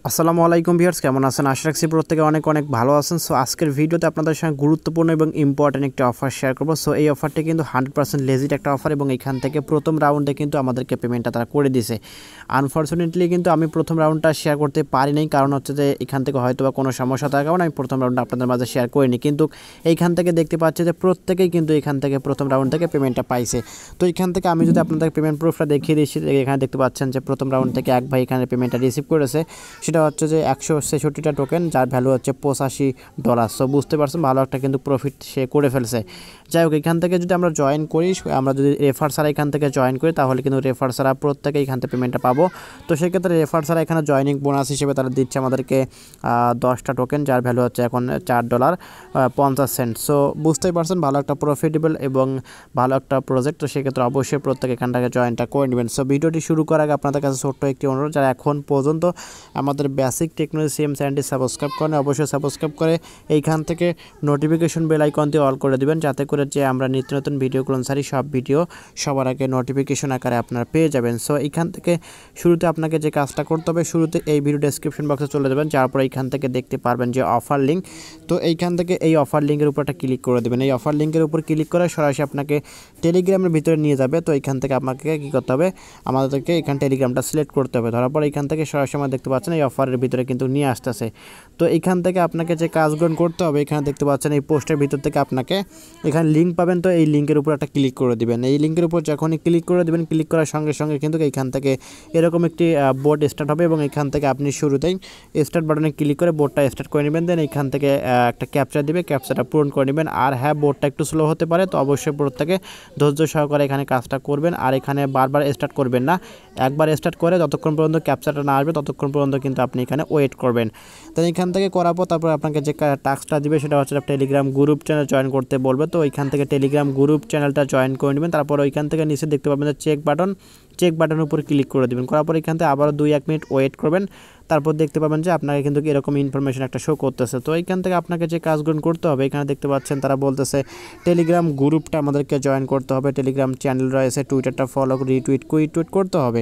আসসালামু আলাইকুম ভিউয়ার্স, কেমন আছেন? আশা রাখছি প্রত্যেকে অনেক অনেক ভালো আছেন। সো আজকের ভিডিওতে আপনাদের সঙ্গে গুরুত্বপূর্ণ এবং ইম্পর্টেন্ট একটা অফার শেয়ার করব। সো এই অফারটি কিন্তু 100% লেজিট একটা অফার এবং এখান থেকে প্রথম রাউন্ডে কিন্তু আমাদেরকে পেমেন্টটা তারা করে দিয়েছে। আনফরচুনেটলি কিন্তু আমি প্রথম রাউন্ডটা শেয়ার করতে পারি নাই, কারণ হচ্ছে যে এখান থেকে হয়তো বা কোনো সমস্যা থাকার কারণে আমি প্রথম রাউন্ডটা আপনাদের মাঝে শেয়ার করিনি। কিন্তু এইখান থেকে দেখতে পাচ্ছি যে প্রত্যেকেই কিন্তু এখান থেকে প্রথম রাউন্ড থেকে পেমেন্টটা পাইছে। তো এখান থেকে আমি যদি আপনাদের পেমেন্ট প্রুফটা দেখিয়ে দিচ্ছি, এখানে দেখতে পাচ্ছেন যে প্রথম রাউন্ড থেকে এক ভাই এখানে পেমেন্টটা রিসিভ করেছে। সেটা হচ্ছে যে 166টা টোকেন, যার ভ্যালু হচ্ছে $85। সো বুঝতে পারছেন ভালো একটা কিন্তু প্রফিট সে করে ফেলছে। যাই হোক, এখান থেকে যদি আমরা জয়েন করি, আমরা যদি রেফার ছাড়া এখান থেকে জয়েন করি, তাহলে কিন্তু রেফার ছাড়া প্রত্যেকে এখান থেকে পেমেন্টটা পাবো। তো সেক্ষেত্রে রেফার ছাড়া এখানে জয়নিং বোনাস হিসেবে তারা দিচ্ছে আমাদেরকে 10টা টোকেন, যার ভ্যালু হচ্ছে এখন $4.50। সো বুঝতেই পারছেন ভালো একটা প্রফিটেবল এবং ভালো একটা প্রজেক্ট। তো সেক্ষেত্রে অবশ্যই প্রত্যেকে এখান থেকে জয়েনটা করে নেবেন। সো ভিডিওটি শুরু করার আগে আপনাদের কাছে ছোট্ট একটি অনুরোধ, যারা এখন পর্যন্ত আমাদের বেসিক টেকনোলজি সিএম চ্যানেলটি সাবস্ক্রাইব করেন, অবশ্যই সাবস্ক্রাইব করে এইখান থেকে নোটিফিকেশন বেল আইকনটি অল করে দিবেন, যাতে করে যে আমরা নিত্য নতুন ভিডিওগুলো ছাড়ি সব ভিডিও সবার আগে নোটিফিকেশন আকারে আপনারা পেয়ে যাবেন। সো এইখান থেকে শুরুতে আপনাকে যে কাজটা করতে হবে, শুরুতে এই ভিডিও ডেসক্রিপশন বক্সে চলে যাবেন, যার পর এইখান থেকে দেখতে পারবেন যে অফার লিঙ্ক। তো এইখান থেকে এই অফার লিঙ্কের উপর একটা ক্লিক করে দেবেন। এই অফার লিঙ্কের উপর ক্লিক করে সরাসরি আপনাকে টেলিগ্রামের ভিতরে নিয়ে যাবে। তো এইখান থেকে আপনাকে কী করতে হবে, আমাদেরকে এখান টেলিগ্রামটা সিলেক্ট করতে হবে। ধরার পর এইখান থেকে সরাসরি আমরা দেখতে পাচ্ছেন এই অফারের ভিতরে কিন্তু নিয়ে আসতেছে। তো এইখান থেকে আপনাকে যে কাজগুলো করতে হবে, এখানে দেখতে পাচ্ছেন এই পোস্টের ভিতর থেকে আপনাকে এখানে লিঙ্ক পাবেন। তো এই লিঙ্কের উপর একটা ক্লিক করে দিবেন। এই লিঙ্কের উপর যখনই ক্লিক করে দিবেন, ক্লিক করার সঙ্গে সঙ্গে কিন্তু এইখান থেকে এরকম একটি বোর্ড স্টার্ট হবে এবং এখান থেকে আপনি শুরুতেই স্টার্ট বাটনে ক্লিক করে বোর্ডটা স্টার্ট করে নেবেন। দেন এখান থেকে একটা ক্যাপচা দিবে, ক্যাপচাটা পূরণ করে নেবেন। আর হ্যাঁ, বোর্ডটা একটু স্লো হতে পারে, তো অবশ্যই প্রত্যেকে ধৈর্য সহকারে এখানে কাজটা করবেন। আর এখানে বারবার স্টার্ট করবেন না, একবার স্টার্ট করে যতক্ষণ পর্যন্ত ক্যাপচাটা না আসবে ততক্ষণ পর্যন্ত কিন্তু আপনি এখানে ওয়েট করবেন। তো এখান থেকে করার পর তারপর আপনাকে যে টাস্কটা দিবে সেটা হচ্ছে টেলিগ্রাম গ্রুপ চ্যানেল জয়েন করতে বলবে। তো ওইখান থেকে টেলিগ্রাম গ্রুপ চ্যানেলটা জয়েন করে নেবেন। তারপর ওইখান থেকে নিচে দেখতে পাবেন যে চেক বাটনের উপর ক্লিক করে দেবেন। করার পর এখান থেকে আবারও 2-1 মিনিট ওয়েট করবেন। তারপর দেখতে পাবেন যে আপনাকে কিন্তু এরকম ইনফরমেশন একটা শো করতেছে। তো এইখান থেকে আপনাকে যে কাজগুলো করতে হবে, এখানে দেখতে পাচ্ছেন তারা বলতেছে টেলিগ্রাম গ্রুপটা আমাদেরকে জয়েন করতে হবে, টেলিগ্রাম চ্যানেল রয়েছে, টুইটারটা ফলো রিটুইট কুইটুইট করতে হবে।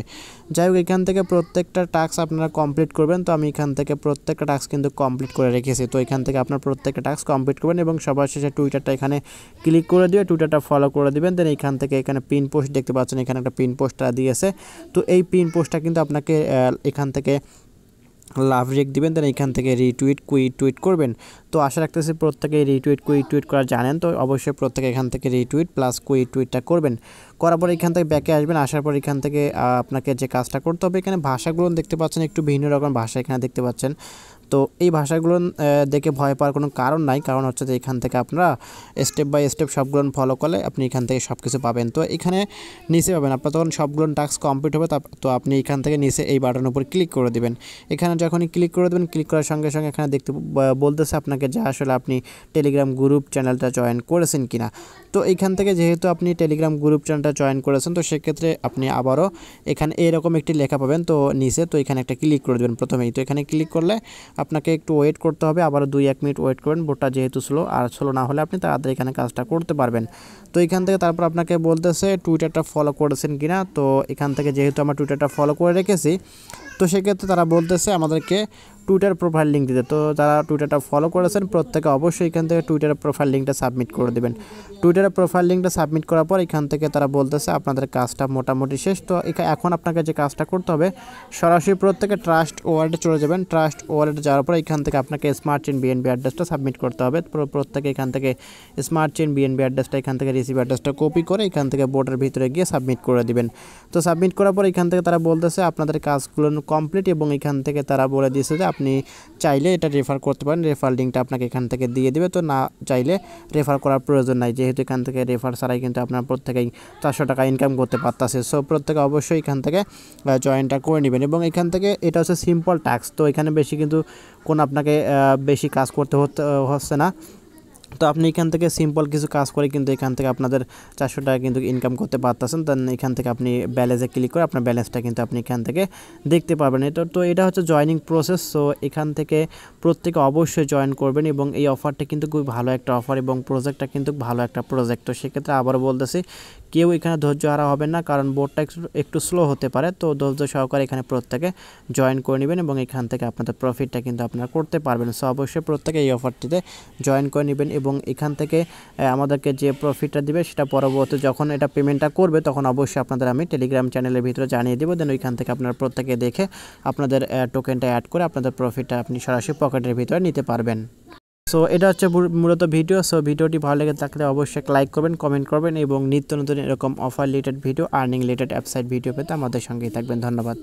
যাই হোক, এখান থেকে প্রত্যেকটা টাস্ক আপনারা কমপ্লিট করবেন। তো আমি এখান থেকে প্রত্যেকটা টাস্ক কিন্তু কমপ্লিট করে রেখেছি। তো এখান থেকে আপনার প্রত্যেকটা টাস্ক কমপ্লিট করবেন এবং সবার শেষে টুইটারটা এখানে ক্লিক করে দিয়ে টুইটারটা ফলো করে দিবেন। দেন এখান থেকে এখানে পিন পোস্ট দেখতে পাচ্ছেন, এখানে একটা পিন পোস্টটা দিয়েছে। তো এই পিন পোস্টটা কিন্তু আপনাকে এখান থেকে লাভ রেক দিবেন। দেন এখান থেকে রিটুইট কুইটুইট করবেন। তো আশা রাখতেছি প্রত্যেকে রিটুইট কুইটুইট করা জানেন। তো অবশ্যই প্রত্যেকে এখান থেকে রিটুইট প্লাস কুইটুইটটা করবেন। করার পর এখান থেকে ব্যাকে আসবেন। আসার পর এখান থেকে আপনাকে যে কাজটা করতে হবে, এখানে ভাষাগুলো দেখতে পাচ্ছেন একটু ভিন্ন রকম ভাষা এখানে দেখতে পাচ্ছেন। তো এই ভাষাগুলো দেখে ভয় পাওয়ার কোনো কারণ নাই, কারণ হচ্ছে যে এখান থেকে আপনারা স্টেপ বাই স্টেপ সবগুলো ফলো করলে আপনি এখান থেকে সব কিছু পাবেন। তো এখানে নিচে পাবেন, আপনার তখন সবগুলো টাস্ক কমপ্লিট হবে। তো আপনি এখান থেকে নিচে এই বাটনের উপর ক্লিক করে দেবেন। এখানে যখনই ক্লিক করে দেবেন, ক্লিক করার সঙ্গে সঙ্গে এখানে দেখতে বলতেছে আপনাকে যে আসলে আপনি টেলিগ্রাম গ্রুপ চ্যানেলটা জয়েন করেছেন কিনা। তো এইখান থেকে যেহেতু আপনি টেলিগ্রাম গ্রুপ চ্যানেলটা জয়েন করেছেন, তো সেক্ষেত্রে আপনি আবারও এখানে এরকম একটি লেখা পাবেন। তো নিচে তো এখানে একটা ক্লিক করে দেবেন প্রথমেই। তো এখানে ক্লিক করলে আপনাকে একটু ওয়েট করতে হবে, আবারও 2-1 মিনিট ওয়েট করবেন। বোর্ডটা যেহেতু স্লো, আর স্লো না হলে আপনি তাড়াতাড়ি এখানে কাজটা করতে পারবেন। তো এখান থেকে তারপর আপনাকে বলতেছে টুইটারটা ফলো করেছেন কিনা। তো এখান থেকে যেহেতু আমরা টুইটারটা ফলো করে রেখেছি, তো সেক্ষেত্রে তারা বলতেছে আমাদেরকে টুইটার প্রোফাইল লিঙ্ক দিতে। তো যারা টুইটারটা ফলো করেছেন প্রত্যেকে অবশ্যই এখান থেকে টুইটারের প্রোফাইল লিঙ্কটা সাবমিট করে দেবেন। টুইটারের প্রোফাইল লিঙ্কটা সাবমিট করার পর এখান থেকে তারা বলতেছে আপনাদের কাজটা মোটামুটি শেষ। তো এখন আপনাকে যে কাজটা করতে হবে, সরাসরি প্রত্যেকে ট্রাস্ট ওয়ালেটে চলে যাবেন। ট্রাস্ট ওয়ালেটে যাওয়ার পর এখান থেকে আপনাকে স্মার্ট চেইন বিএনবি অ্যাড্রেসটা সাবমিট করতে হবে। প্রত্যেকে এখান থেকে স্মার্ট চেইন বিএনবি অ্যাড্রেসটা এখান থেকে রিসিভ অ্যাড্রেসটা কপি করে এখান থেকে বোর্ডের ভিতরে গিয়ে সাবমিট করে দিবেন। তো সাবমিট করার পর এখান থেকে তারা বলতেছে আপনাদের কাজগুলো কমপ্লিট এবং এখান থেকে তারা বলে দিয়েছে যে আপনি চাইলে এটা রেফার করতে পারেন, রেফার লিঙ্কটা আপনাকে এখান থেকে দিয়ে দেবে। তো না চাইলে রেফার করার প্রয়োজন নাই, যেহেতু এখান থেকে রেফার ছাড়াই কিন্তু আপনার প্রত্যেকেই 400 টাকা ইনকাম করতে পারতেছে। সো প্রত্যেকে অবশ্যই এখান থেকে জয়েনটা করে নেবেন। এবং এখান থেকে এটা হচ্ছে সিম্পল টাস্ক, তো এখানে বেশি কিন্তু কোনো আপনাকে বেশি কাজ করতে হচ্ছে না। তো আপনি এখান থেকে সিম্পল কিছু কাজ করে কিন্তু এখান থেকে আপনাদের 400 টাকা কিন্তু ইনকাম করতে পারতেছেন। দেন এখান থেকে আপনি ব্যালেন্সে ক্লিক করে আপনার ব্যালেন্সটা কিন্তু আপনি এখান থেকে দেখতে পারবেন। তো এটা হচ্ছে জয়েনিং প্রসেস। সো এখান থেকে প্রত্যেকে অবশ্যই জয়েন করবেন এবং এই অফারটা কিন্তু খুব ভালো একটা অফার এবং প্রজেক্টটা কিন্তু ভালো একটা প্রজেক্ট। তো সেক্ষেত্রে আবারও বলতেছি, কেউ এখানে ধৈর্য হারা হবেন না, কারণ বোর্ডটা একটু স্লো হতে পারে। তো ধৈর্য সহকারে এখানে প্রত্যেকে জয়েন করে নেবেন এবং এখান থেকে আপনাদের প্রফিটটা কিন্তু আপনারা করতে পারবেন। সো অবশ্যই প্রত্যেকে এই অফারটিতে জয়েন করে নেবেন এবং এখান থেকে আমাদেরকে যে প্রফিটটা দিবে সেটা পরবর্তী যখন এটা পেমেন্টটা করবে তখন অবশ্যই আপনাদের আমি টেলিগ্রাম চ্যানেলের ভিতরে জানিয়ে দেবো। দেন ওইখান থেকে আপনারা প্রত্যেকে দেখে আপনাদের টোকেনটা অ্যাড করে আপনাদের প্রফিটটা আপনি সরাসরি পকেটের ভিতরে নিতে পারবেন। সো এটা হচ্ছে মূলত ভিডিও। সো ভিডিওটি ভালো লেগে থাকলে অবশ্যই লাইক করবেন, কমেন্ট করবেন এবং নিত্য নতুন এরকম offer related video, earning related অ্যাপসাইট video পেতে আমাদের সঙ্গেই থাকবেন। ধন্যবাদ।